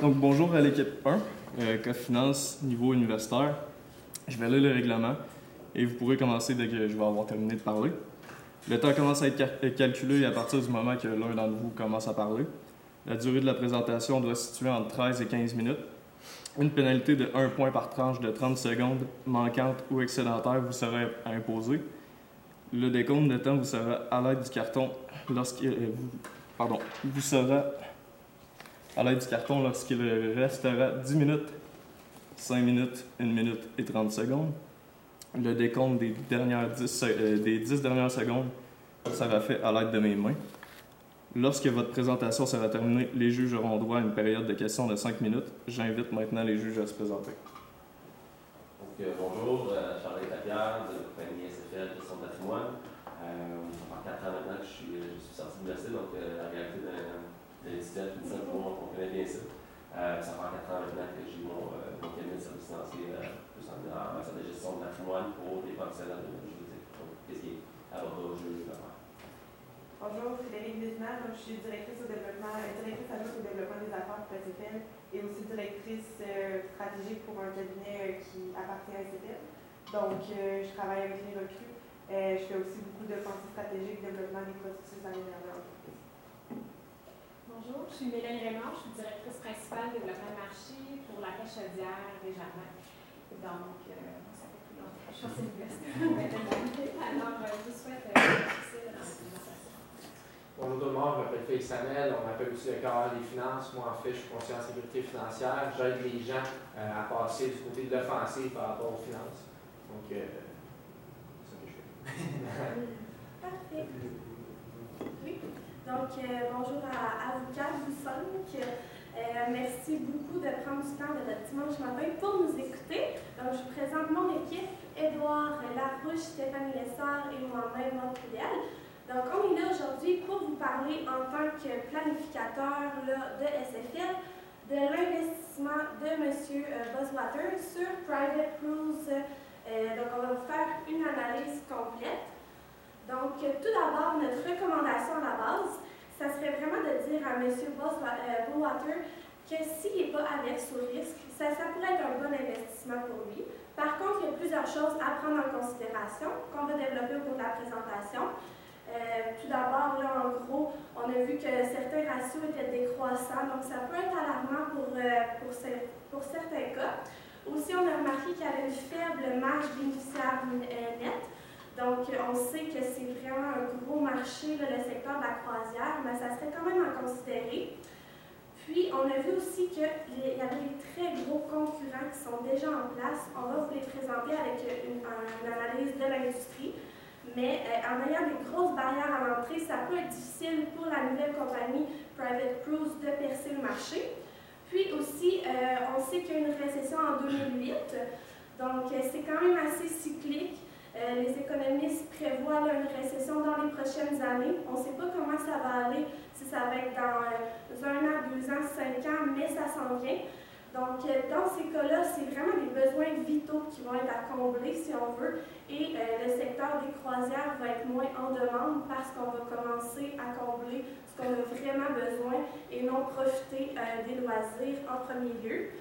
Donc, bonjour à l'équipe 1, COFinance niveau universitaire. Je vais lire le règlement et vous pourrez commencer dès que je vais avoir terminé de parler. Le temps commence à être calculé à partir du moment que l'un d'entre vous commence à parler. La durée de la présentation doit se situer entre 13 et 15 minutes. Une pénalité de 1 point par tranche de 30 secondes manquante ou excédentaire vous sera imposée. Le décompte de temps vous sera à l'aide du carton lorsqu'il restera 10 minutes, 5 minutes, 1 minute et 30 secondes. Le décompte des 10 dernières secondes sera fait à l'aide de mes mains. Lorsque votre présentation sera terminée, les juges auront droit à une période de questions de 5 minutes. J'invite maintenant les juges à se présenter. Bonjour, Charles Lapierre de la compagnie SFL Gestion de patrimoine. Ça fait 4 ans maintenant que je suis sorti de l'université, donc la réalité d'un étudiant qui dit on connaît bien ça. Ça fait 4 ans maintenant que j'ai mon cabinet de services financiers plus en matière de gestion de patrimoine pour des professionnels de juridique. Donc, qu'est-ce qui est avocat, juge, notaire. Bonjour, Frédéric Lisnard, je suis directrice adjointe au développement des affaires pour SFL et aussi directrice stratégique pour un cabinet qui appartient à SFL. Donc, je travaille avec les recrues. Je fais aussi beaucoup de pensée stratégique, développement des processus à l'intérieur de l'entreprise. Bonjour, je suis Mélanie Raymond, je suis directrice principale de développement de marché pour la Caisse Chaudière Desjardins. Donc, ça fait plus longtemps que je suis en université. Alors, je vous souhaite succès dans la présentation. Bonjour tout le monde, je m'appelle Félix Sanel, on m'appelle aussi le carrière des finances. Moi, en fait, je suis conseiller en sécurité financière. J'aide les gens à passer du côté de l'offensive par rapport aux finances. Donc, c'est ça que je fais. Parfait. Oui. Donc, bonjour à vous quatre, vous cinq. Merci beaucoup de prendre du temps de votre dimanche matin pour nous écouter. Donc, je vous présente mon équipe, Édouard Larouche, Stéphanie Lessard et moi-même, Maud Pouliel. Donc, on est là aujourd'hui pour vous parler en tant que planificateur de SFL de l'investissement de M. Boswater sur Private Cruise. Donc, on va vous faire une analyse complète. Donc, tout d'abord, notre recommandation à la base, ça serait vraiment de dire à M. Boswater que s'il n'est pas averse au risque, ça pourrait être un bon investissement pour lui. Par contre, il y a plusieurs choses à prendre en considération qu'on va développer au cours de la présentation. Tout d'abord, là, en gros, on a vu que certains ratios étaient décroissants, donc ça peut être alarmant pour certains cas. Aussi, on a remarqué qu'il y avait une faible marge bénéficiaire nette. Donc, on sait que c'est vraiment un gros marché, là, le secteur de la croisière, mais ça serait quand même à considérer. Puis, on a vu aussi qu'il y avait des très gros concurrents qui sont déjà en place. On va vous les présenter avec une analyse de l'industrie. Mais en ayant des grosses barrières à l'entrée, ça peut être difficile pour la nouvelle compagnie Private Cruise de percer le marché. Puis aussi, on sait qu'il y a eu une récession en 2008, donc c'est quand même assez cyclique. Les économistes prévoient là, une récession dans les prochaines années. On ne sait pas comment ça va aller, si ça va être dans 1 an, 2 ans, 5 ans, mais ça s'en vient. Donc, dans ces cas-là, c'est vraiment des besoins vitaux qui vont être à combler, si on veut, et le secteur des croisières va être moins en demande parce qu'on va commencer à combler ce qu'on a vraiment besoin et non profiter des loisirs en premier lieu.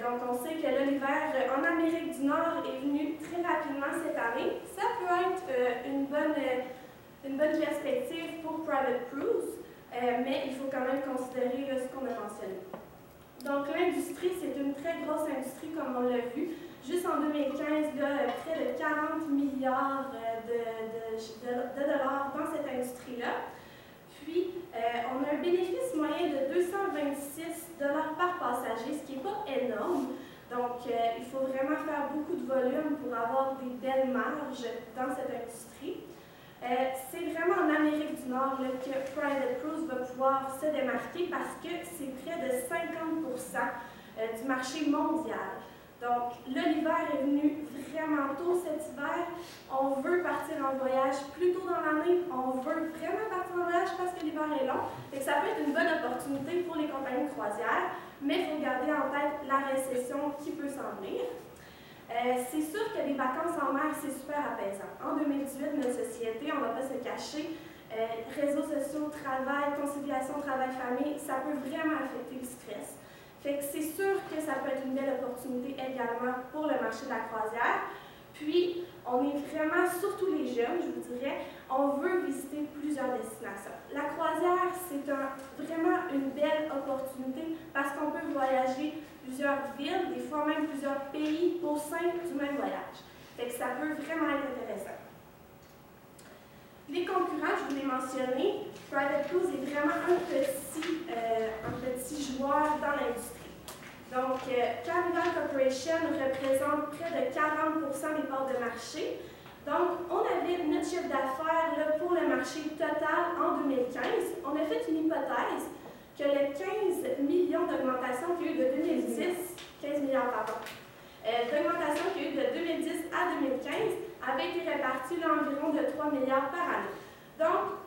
Donc, on sait que là, l'hiver en Amérique du Nord est venu très rapidement cette année. Ça peut être une bonne perspective pour Private Cruise, mais il faut quand même considérer là, ce qu'on a mentionné. Donc, l'industrie, c'est une très grosse industrie, comme on l'a vu. Juste en 2015, là, près de 40 milliards de dollars dans cette industrie-là. Puis, on a un bénéfice moyen de 226 $ par passager, ce qui n'est pas énorme. Donc, il faut vraiment faire beaucoup de volume pour avoir des belles marges dans cette industrie. C'est vraiment en Amérique du Nord là, que Private Cruise va pouvoir se démarquer parce que c'est près de 50% du marché mondial. Donc, là, l'hiver est venu vraiment tôt cet hiver. On veut partir en voyage plus tôt dans l'année. On veut vraiment partir en voyage parce que l'hiver est long. Et ça peut être une bonne opportunité pour les compagnies de croisière, mais il faut garder en tête la récession qui peut s'en venir. C'est sûr que les vacances en mer, c'est super apaisant. En 2018, notre société, on ne va pas se cacher, réseaux sociaux, travail, conciliation travail-famille, ça peut vraiment affecter le stress. Fait que c'est sûr que ça peut être une belle opportunité également pour le marché de la croisière. Puis, on est vraiment, surtout les jeunes, je vous dirais, on veut visiter plusieurs destinations. La croisière, c'est vraiment une belle opportunité parce qu'on peut voyager plusieurs villes, des fois même plusieurs pays au sein du même voyage. Fait que ça peut vraiment être intéressant. Les concurrents, je vous l'ai mentionné, Private Cruise est vraiment un petit joueur dans l'industrie. Donc, Carnival Corporation représente près de 40% des parts de marché. Donc, on avait notre chiffre d'affaires pour le marché total en 2015. On a fait une hypothèse que les 15 millions d'augmentation qu'il y a eu de 2010, 15 milliards pardon, d'augmentation qu'il y a eu de 2010 à 2015 avait été répartie environ de 3 milliards par année. Donc,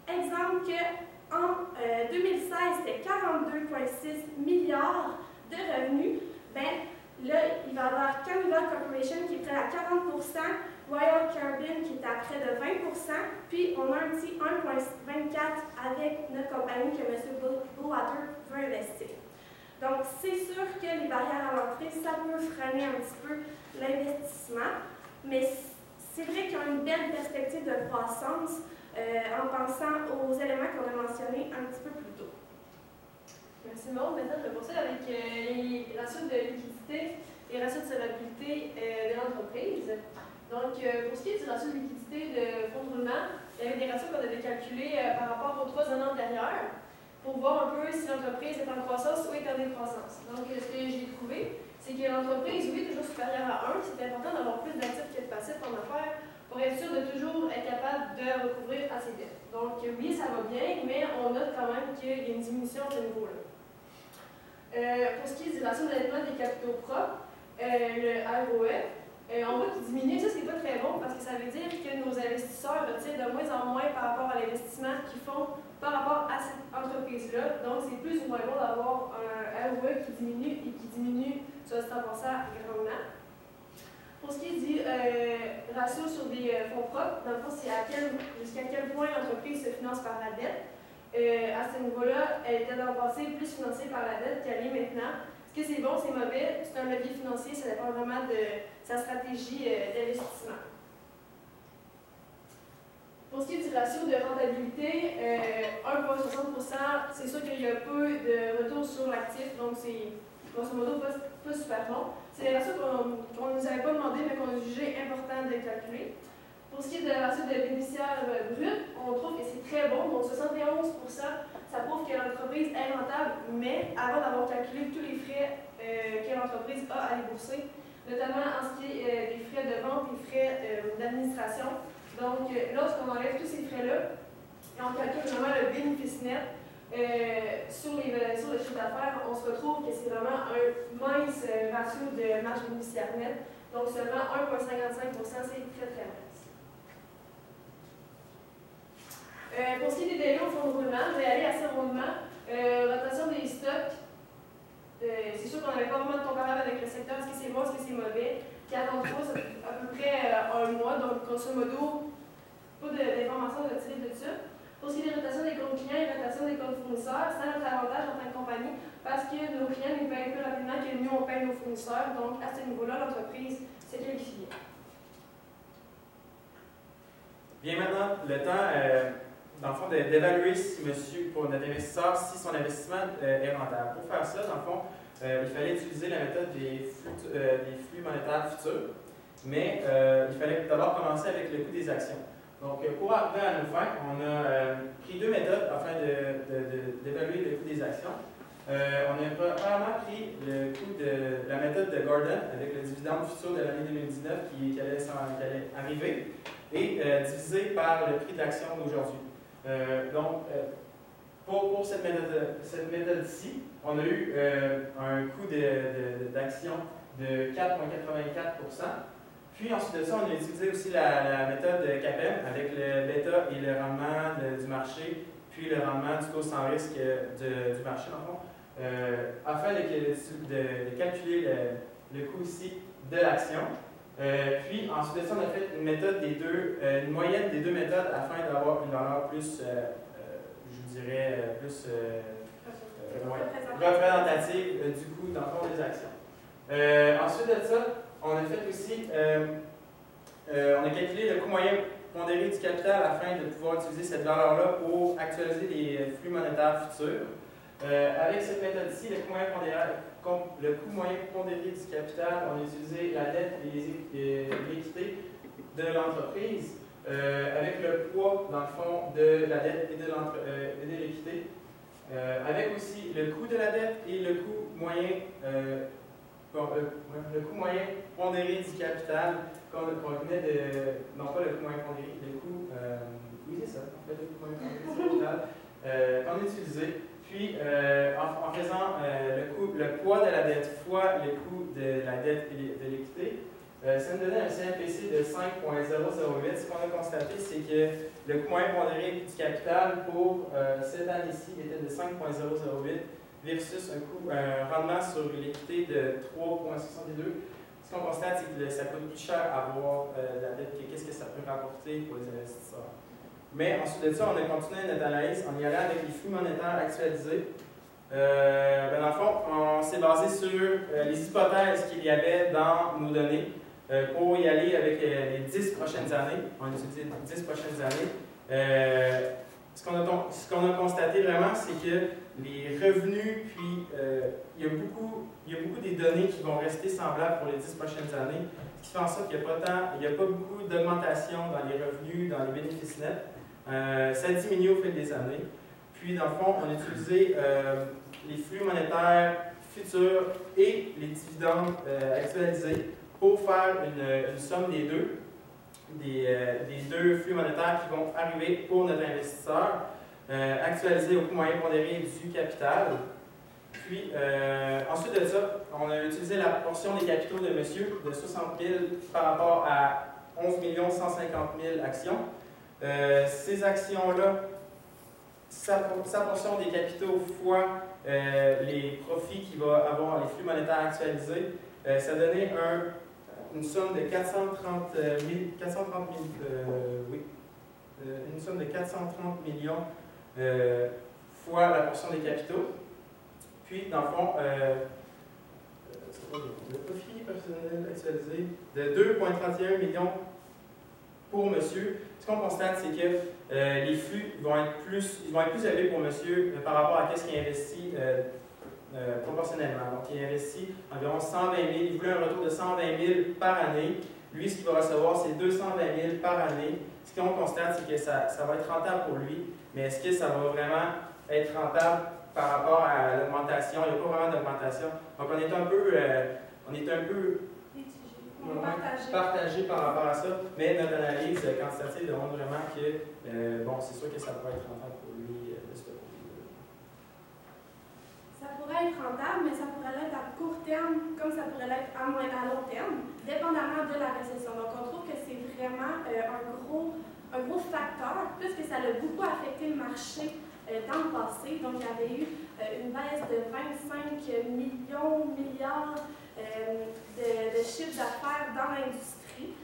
exemple qu'en 2016, c'était 42,6 milliards de revenus, bien là, il va y avoir Carnival Corporation qui est prêt à 40%, Royal Caribbean qui est à près de 20%, puis on a un petit 1,24 avec notre compagnie que M. Bullwater veut investir. Donc, c'est sûr que les barrières à l'entrée, ça peut freiner un petit peu l'investissement, mais c'est vrai qu'il y a une belle perspective de croissance en pensant aux éléments qu'on a mentionnés un petit peu plus tôt. Merci Maud. Maintenant, je vais poursuivre avec les ratios de liquidité et ratios de solvabilité de l'entreprise. Donc, pour ce qui est du ratio de liquidité de fonds de roulement, il y avait des ratios qu'on avait calculés par rapport aux 3 années antérieures pour voir un peu si l'entreprise est en croissance ou est en décroissance. Donc, ce que j'ai trouvé, c'est que l'entreprise, oui, est toujours supérieure à 1. C'est important d'avoir plus d'actifs que de passifs en affaires pour être sûr de toujours être capable de recouvrir à ses dettes. Donc, oui, ça va bien, mais on note quand même qu'il y a une diminution à ce niveau-là. Pour ce qui est du ratio d'endettement des capitaux propres, le ROE, on voit qu'il diminue. Ça, c'est pas très bon parce que ça veut dire que nos investisseurs retirent de moins en moins par rapport à l'investissement qu'ils font par rapport à cette entreprise-là. Donc, c'est plus ou moins bon d'avoir un ROE qui diminue et qui diminue, soit dit en passant, grandement. Pour ce qui est du ratio sur des fonds propres, dans le fond, c'est jusqu'à quel point l'entreprise se finance par la dette. À ce niveau-là, elle était dans le passé plus financée par la dette qu'elle est maintenant. Est-ce que c'est bon, c'est mauvais? C'est un levier financier, ça dépend vraiment de sa stratégie d'investissement. Pour ce qui est du ratio de rentabilité, 1,60%, c'est sûr qu'il y a peu de retour sur l'actif, donc c'est grosso modo pas super bon. C'est des ratios qu'on ne nous avait pas demandé, mais qu'on a jugé important de calculer. Pour ce qui est de la ratio de bénéficiaires brut, on trouve que c'est très bon, donc 71%, ça prouve que l'entreprise est rentable, mais avant d'avoir calculé tous les frais que l'entreprise a à débourser, notamment en ce qui est des frais de vente et frais d'administration. Donc, lorsqu'on enlève tous ces frais-là, et on calcule vraiment le bénéfice net sur le chiffre d'affaires, on se retrouve que c'est vraiment un mince ratio de marge bénéficiaire net. Donc, seulement 1,55%, c'est très, très mince. Pour ce qui est des délais au fonds de roulement, je vais aller assez rondement. Rotation des stocks, c'est sûr qu'on n'avait pas vraiment de comparable avec le secteur. Est-ce que c'est bon, est-ce que c'est mauvais? 43, c'est à peu près un mois, donc grosso modo, pas d'informations à retirer de ça. Pour ce qui est des rotations des comptes clients et rotations des comptes fournisseurs, c'est notre avantage en tant que compagnie parce que nos clients nous payent plus rapidement que nous, on paye nos fournisseurs. Donc, à ce niveau-là, l'entreprise s'est qualifiée. Bien, maintenant, le temps, dans le fond, d'évaluer si pour notre investisseur, si son investissement est rentable. Pour faire ça, dans le fond, il fallait utiliser la méthode des flux monétaires futurs, mais il fallait d'abord commencer avec le coût des actions. Donc, pour arriver à nos fins, on a pris 2 méthodes afin d'évaluer le coût des actions. On a premièrement pris le coût de la méthode de Gordon avec le dividende futur de l'année 2019 qui allait arriver et divisé par le prix de l'action d'aujourd'hui. Pour cette méthode-ci, on a eu un coût d'action de 4,84%. Puis ensuite de ça, on a utilisé aussi la méthode CAPM avec le bêta et le rendement du marché, puis le rendement du taux sans risque du marché, dans le fond, afin de calculer le coût ici de l'action. Puis ensuite de ça, on a fait une moyenne des 2 méthodes afin d'avoir une valeur plus, je dirais, plus représentative du coût dans le fond des actions. Ensuite de ça, on a fait aussi, on a calculé le coût moyen pondéré du capital afin de pouvoir utiliser cette valeur-là pour actualiser les flux monétaires futurs. Avec cette méthode-ci, le coût moyen pondéré du capital, on a utilisé la dette et l'équité de l'entreprise avec le poids, dans le fond, de la dette et de l'équité. Avec aussi le coût de la dette et le coût moyen, pondéré du capital qu'on venait de. Non, pas le coût moyen pondéré, le coût. Oui, c'est ça, en fait, le coût moyen pondéré du capital qu'on a utilisé. Puis, en faisant le poids de la dette fois le coût de la dette et de l'équité, ça nous donnait un CMPC de 5,008. Ce qu'on a constaté, c'est que le coût moyen pondéré du capital pour cette année-ci était de 5,008 versus un rendement sur l'équité de 3,62. Ce qu'on constate, c'est que ça coûte plus cher à avoir la dette que qu'est-ce que ça peut rapporter pour les investisseurs. Mais ensuite de ça, on a continué notre analyse en y allant avec les flux monétaires actualisés. Dans le fond, on s'est basé sur les hypothèses qu'il y avait dans nos données pour y aller avec les 10 prochaines années. On a utilisé les 10 prochaines années. Ce qu'on a constaté vraiment, c'est que les revenus, puis il y a beaucoup des données qui vont rester semblables pour les 10 prochaines années, ce qui fait en sorte qu'il n'y a pas beaucoup d'augmentation dans les revenus, dans les bénéfices nets. Ça diminue au fil des années. Puis, dans le fond, on a utilisé les flux monétaires futurs et les dividendes actualisés pour faire une somme des deux flux monétaires qui vont arriver pour notre investisseur, actualisé au coût moyen pondéré du capital. Puis, ensuite de ça, on a utilisé la portion des capitaux de monsieur de 60 000 par rapport à 11 150 000 actions. Ces actions-là, sa portion des capitaux fois les profits qu'il va avoir, les flux monétaires actualisés, ça donnait une somme de 430 millions fois la portion des capitaux. Puis, dans le fond, le profit personnel actualisé de 2,31 millions pour monsieur. Ce qu'on constate, c'est que les flux vont être plus élevés pour monsieur par rapport à ce qu'il investit proportionnellement. Donc, il investit environ 120 000. Il voulait un retour de 120 000 par année. Lui, ce qu'il va recevoir, c'est 220 000 par année. Ce qu'on constate, c'est que ça va être rentable pour lui, mais est-ce que ça va vraiment être rentable par rapport à l'augmentation? Il n'y a pas vraiment d'augmentation. Donc, on est un peu partagé par rapport à ça, mais notre analyse quantitative démontre vraiment que, c'est sûr que ça pourrait être rentable pour lui de ce côté-là. Ça pourrait être rentable, mais ça pourrait l'être à court terme, comme ça pourrait l'être à long terme, dépendamment de la récession. Donc, on trouve que c'est vraiment un gros facteur, puisque ça a beaucoup affecté le marché dans le passé. Donc, il y avait eu une baisse de 25 milliards de chiffre d'affaires dans l'industrie.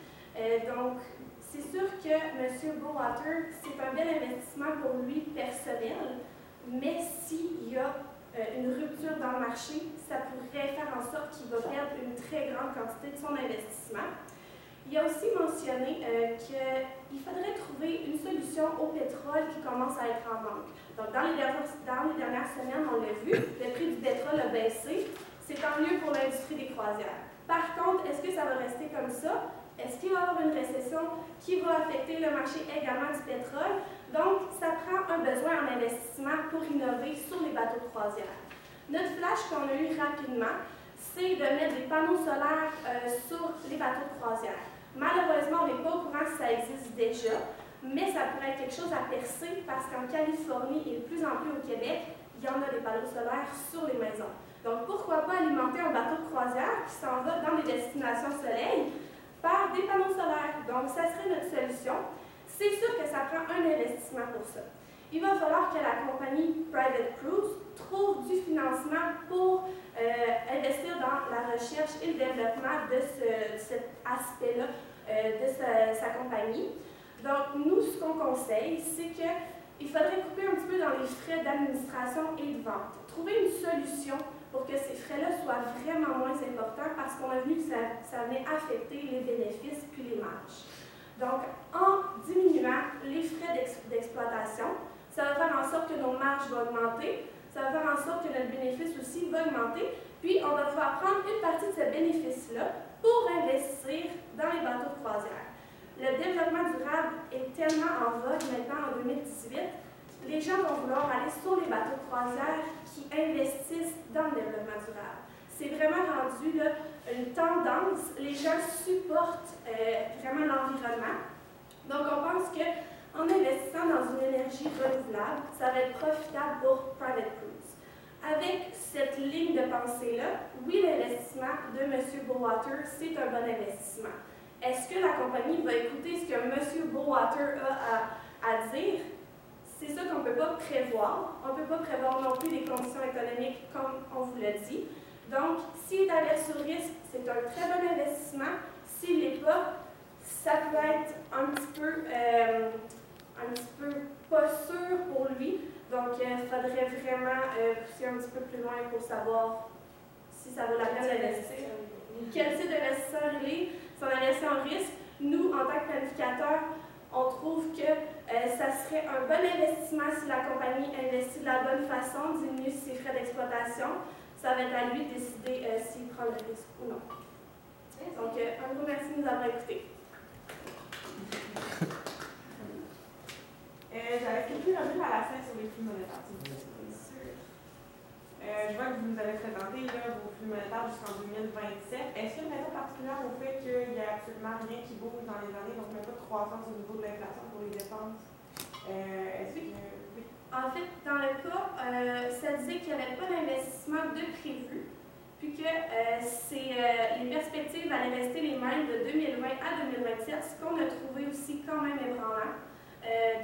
Donc, c'est sûr que M. Goldwater, c'est un bel investissement pour lui personnel, mais s'il y a une rupture dans le marché, ça pourrait faire en sorte qu'il va perdre une très grande quantité de son investissement. Il a aussi mentionné qu'il faudrait trouver une solution au pétrole qui commence à être en manque. Donc, dans les dernières semaines, on l'a vu, le prix du pétrole a baissé. C'est tant mieux pour l'industrie des croisières. Par contre, est-ce que ça va rester comme ça? Est-ce qu'il va y avoir une récession qui va affecter le marché également du pétrole? Donc, ça prend un besoin en investissement pour innover sur les bateaux de croisière. Notre flash qu'on a eu rapidement, c'est de mettre des panneaux solaires sur les bateaux de croisière. Malheureusement, on n'est pas au courant si ça existe déjà, mais ça pourrait être quelque chose à percer parce qu'en Californie et de plus en plus au Québec, il y en a des panneaux solaires sur les maisons. Donc, pourquoi pas alimenter un bateau de croisière qui s'en va dans les destinations soleil par des panneaux solaires? Donc, ça serait notre solution. C'est sûr que ça prend un investissement pour ça. Il va falloir que la compagnie Private Cruise trouve du financement pour investir dans la recherche et le développement de cet aspect-là de sa compagnie. Donc, nous, ce qu'on conseille, c'est que il faudrait couper un petit peu dans les frais d'administration et de vente. Trouver une solution pour que ces frais-là soient vraiment moins importants parce qu'on a vu que ça venait affecter les bénéfices puis les marges. Donc, en diminuant les frais d'exploitation, ça va faire en sorte que nos marges vont augmenter, ça va faire en sorte que notre bénéfice aussi va augmenter, puis on va pouvoir prendre une partie de ce bénéfice-là pour investir dans les bateaux de croisière. Le développement durable est tellement en vogue maintenant en 2018, les gens vont vouloir aller sur les bateaux de croisière qui investissent dans le développement durable. C'est vraiment rendu là, une tendance, les gens supportent vraiment l'environnement. Donc on pense qu'en investissant dans une énergie renouvelable, ça va être profitable pour Private Cruise. Avec cette ligne de pensée-là, oui, l'investissement de M. Bowater, c'est un bon investissement. Est-ce que la compagnie va écouter ce que M. Bowater a à dire? C'est ça qu'on ne peut pas prévoir. On ne peut pas prévoir non plus les conditions économiques comme on vous l'a dit. Donc, s'il est averti au risque, c'est un très bon investissement. S'il ne l'est pas, ça peut être un petit peu pas sûr pour lui. Donc, il faudrait vraiment pousser un petit peu plus loin pour savoir si ça vaut la peine d'investir. Quel type d'investisseur il est? Si on investit en risque, nous, en tant que planificateur, on trouve que ça serait un bon investissement si la compagnie investit de la bonne façon, diminue ses frais d'exploitation. Ça va être à lui de décider s'il prend le risque ou non. Donc, un gros merci de nous avoir écoutés. J'avais quelques revenus à la fin sur les flux monétaires. Je vois que vous nous avez présenté là, vos flux monétaires jusqu'en 2027. Est-ce qu'il y a une raison particulière au fait qu'il n'y a absolument rien qui bouge dans les années, donc même pas de croissance au niveau de l'inflation pour les dépenses? Est-ce que... Oui. En fait, dans le cas, ça disait qu'il n'y avait pas d'investissement de prévu, puis que les perspectives allaient rester les mêmes de 2020 à 2027, ce qu'on a trouvé aussi quand même ébranlant.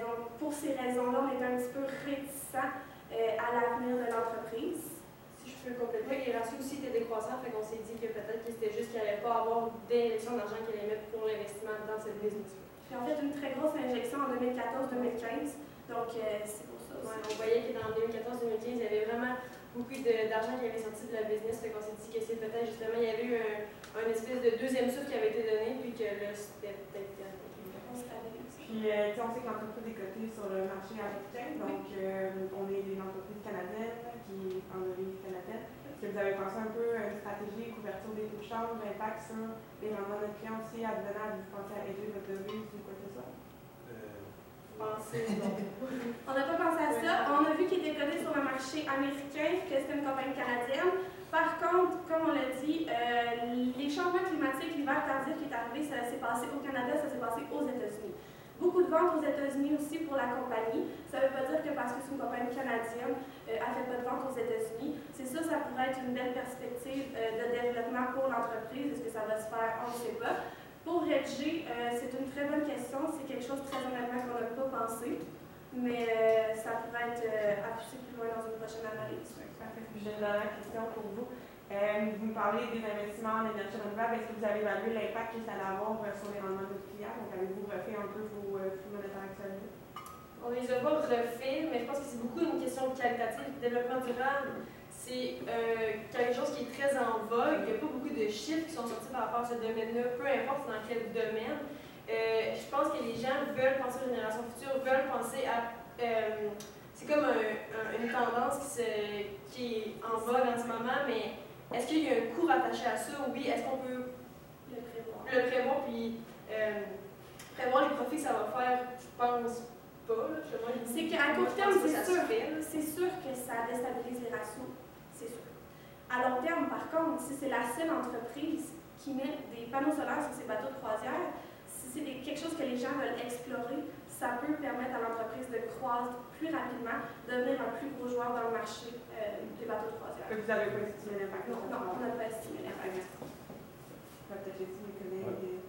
Donc, pour ces raisons-là, on est un petit peu réticents à l'avenir de l'entreprise. Si je peux compléter, les ratios aussi étaient décroissants, fait qu'on s'est dit que peut-être que c'était juste qu'il n'y allait pas avoir d'injection d'argent qu'il allait mettre pour l'investissement dans cette business. Puis en fait, une très grosse injection en 2014-2015, donc c'est pour ça. Ouais, on voyait que dans 2014-2015, il y avait vraiment beaucoup d'argent qui avait sorti de la business, fait qu'on s'est dit que c'est peut-être justement, il y avait eu un espèce de deuxième souffle qui avait été donné, puis que là, c'était peut-être terminé. Puis, on sait que l'entreprise est cotée sur le marché américain, donc on est une entreprise canadienne qui est en devise canadienne. Est-ce que vous avez pensé un peu à une stratégie, couverture des taux de change, l'impact sur les rendements de clients aussi, advenant de vous penser à réduire votre devise ou quoi que ce soit? On n'a pas pensé à ça. On a vu qu'il était coté sur le marché américain, que c'était une compagnie canadienne. Par contre, comme on l'a dit, les changements climatiques, l'hiver tardif qui est arrivé, ça s'est passé au Canada, ça s'est passé aux États-Unis. Beaucoup de ventes aux États-Unis aussi pour la compagnie. Ça ne veut pas dire que parce que c'est une compagnie canadienne, elle ne fait pas de ventes aux États-Unis. C'est ça, ça pourrait être une belle perspective de développement pour l'entreprise. Est-ce que ça va se faire? On ne sait pas. Pour hedger, c'est une très bonne question. C'est quelque chose très honnêtement qu'on n'a pas pensé. Mais ça pourrait être à pousser plus loin dans une prochaine analyse. Parfait. J'ai une dernière question pour vous. Vous me parlez des investissements en énergie renouvelable. Est-ce que vous avez évalué l'impact que ça allait avoir sur les rendements de votre client? Donc, avez-vous refait un peu vos flux monétaires actualisés? On les a pas refait, mais je pense que c'est beaucoup une question qualitative. Le développement durable, c'est quelque chose qui est très en vogue. Il n'y a pas beaucoup de chiffres qui sont sortis par rapport à ce domaine-là, peu importe dans quel domaine. Je pense que les gens veulent penser aux générations futures, veulent penser à... c'est comme une tendance qui est en vogue en ce moment, mais est-ce qu'il y a un coût rattaché à ça? Oui. Est-ce qu'on peut le prévoir puis prévoir les profits que ça va faire? Je pense pas. C'est qu'à court terme, c'est sûr que ça déstabilise les ratios, c'est sûr. À long terme, par contre, si c'est la seule entreprise qui met des panneaux solaires sur ses bateaux de croisière, si c'est quelque chose que les gens veulent explorer, ça peut permettre à l'entreprise de croître plus rapidement, devenir un plus gros joueur dans le marché des bateaux de croisière. Vous n'avez pas estimé l'impact? Non, on n'a pas estimé l'impact. Peut-être laisser mes collègues.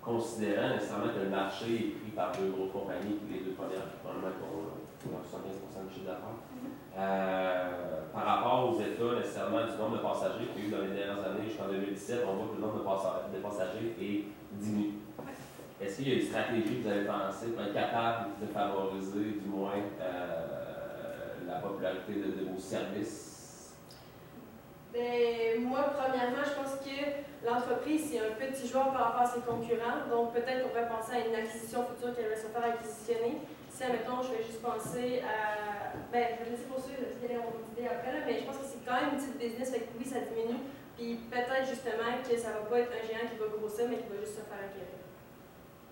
Considérant nécessairement que le marché est pris par deux grosses compagnies, les deux premières qui probablement ont 75% de chiffre d'affaires, par rapport aux états nécessairement du nombre de passagers qu'il y a eu dans les dernières années jusqu'en 2017, on voit que le nombre de passagers est diminué. est-ce qu'il y a une stratégie que vous avez pensée pour être capable de favoriser du moins la popularité de vos services? Ben, moi, premièrement, je pense que l'entreprise, c'est un petit joueur par rapport à ses concurrents. Donc, peut-être qu'on pourrait penser à une acquisition future qu'elle va se faire acquisitionner. Si, admettons, je vais juste penser à. Ben, je vais laisser poursuivre, je vais mon idée après, là, mais je pense que c'est quand même une petite business, fait que oui, ça diminue. Puis peut-être justement que ça ne va pas être un géant qui va grossir, mais qui va juste se faire acquérir.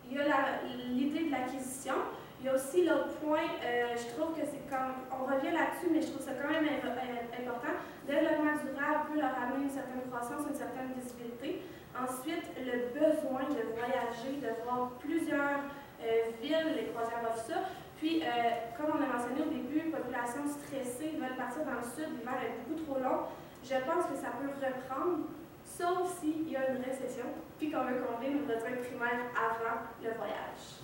Il y a l'idée de l'acquisition. Il y a aussi l'autre point, je trouve que c'est comme, on revient là-dessus, mais je trouve ça quand même important. Le développement durable peut leur amener une certaine croissance, une certaine visibilité. Ensuite, le besoin de voyager, de voir plusieurs villes, les croisières offrent ça. Puis, comme on a mentionné au début, population stressée, veulent partir dans le sud, l'hiver est beaucoup trop long. Je pense que ça peut reprendre, sauf s'il y a une récession, puis qu'on veut combler nos besoins primaires avant le voyage.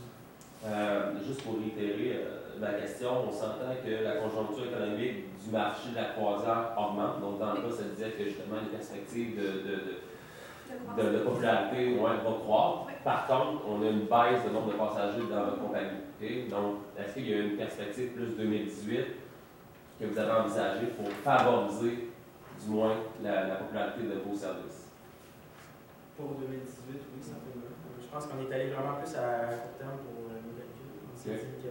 Juste pour réitérer ma question, on s'entend que la conjoncture économique du marché de la croisière augmente. Donc, dans le cas, ça disait que justement les perspectives de popularité vont croître. Oui. Par contre, on a une baisse de nombre de passagers dans votre compagnie. Okay? Donc, est-ce qu'il y a une perspective plus 2018 que vous avez envisagée pour favoriser du moins la popularité de vos services? Pour 2018, oui, ça peut. Je pense qu'on est allé vraiment plus à court terme pour nos calculs. On s'est dit que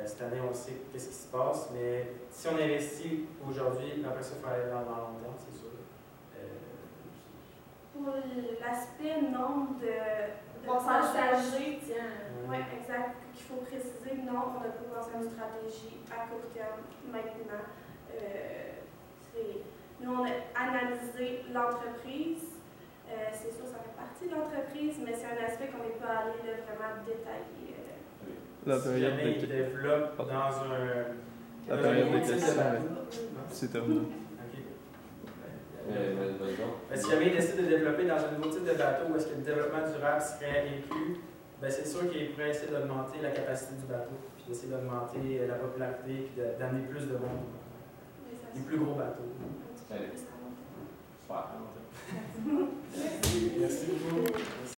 cette année, on sait qu'est-ce qui se passe, mais si on investit aujourd'hui, après ça, il faut aller dans le long terme, c'est sûr. Pour l'aspect nombre de Passagers, tiens. Oui, exact. Qu'il faut préciser, non, on n'a pas pensé à une stratégie à court terme maintenant. Nous, on a analysé l'entreprise. C'est sûr, ça fait partie de l'entreprise, mais c'est un aspect qu'on n'est pas allé vraiment détailler. Si jamais ils développent dans un. La période de questions, c'est terminé. Si jamais ils décident de développer dans un nouveau type de bateau où est-ce que le développement durable serait inclus, ben c'est sûr qu'ils pourraient essayer d'augmenter la capacité du bateau, puis d'essayer d'augmenter la popularité, puis d'amener plus de monde. Les plus gros bateaux. Super. Merci beaucoup.